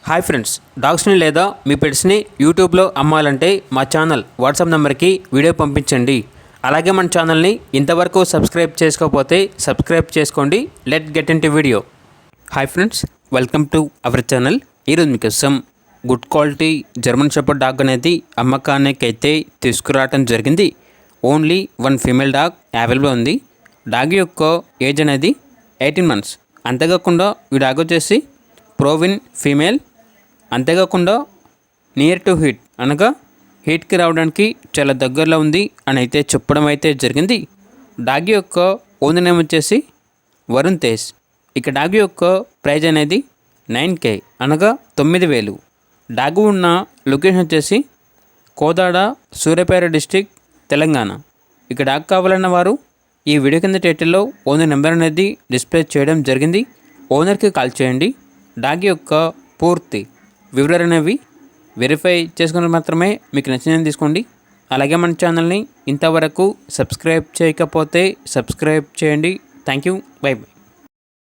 Hi friends, డాగ్స్ని లేదా మీ పెట్స్ని యూట్యూబ్లో అమ్మాలంటే మా ఛానల్ వాట్సాప్ నెంబర్కి వీడియో పంపించండి. అలాగే మన ఛానల్ని ఇంతవరకు సబ్స్క్రైబ్ చేసుకోకపోతే సబ్స్క్రైబ్ చేసుకోండి. Let get in to video. Hi friends, welcome to our channel. ఈరోజు మీకోసం good quality German shepherd dog అనేది అమ్మకానికి అయితే తీసుకురావడం జరిగింది. Only one female dog available ఉంది. డాగ్ యొక్క ఏజ్ అనేది 18 months. అంతేకాకుండా ఈ డాగ్ వచ్చేసి ప్రోవిన్ ఫీమేల్. అంతేకాకుండా నియర్ టు హీట్ అనగా హీట్కి రావడానికి చాలా దగ్గరలో ఉంది అని అయితే చెప్పడం అయితే జరిగింది. డాగ్ యొక్క ఓనర్ నేమ్ వచ్చేసి వరుణ్ తేజ్. ఇక డాగ్ యొక్క ప్రైజ్ అనేది 9K అనగా 9,000. డాగ్ ఉన్న లొకేషన్ వచ్చేసి కోదాడ, సూర్యాపేట డిస్టిక్, తెలంగాణ. ఇక డాగ్ కావాలన్న వారు ఈ వీడియో కింద టైటిల్లో ఓనర్ నెంబర్ అనేది డిస్ప్లే చేయడం జరిగింది. ఓనర్కి కాల్ చేయండి. డాగ్ యొక్క పూర్తి వివరాలు అనేవి వెరిఫై చేసుకుని మాత్రమే మీకు నచ్చిందని తీసుకోండి. అలాగే మన ఛానల్ని ఇంతవరకు సబ్స్క్రైబ్ చేయకపోతే సబ్స్క్రైబ్ చేయండి. Thank you. By by.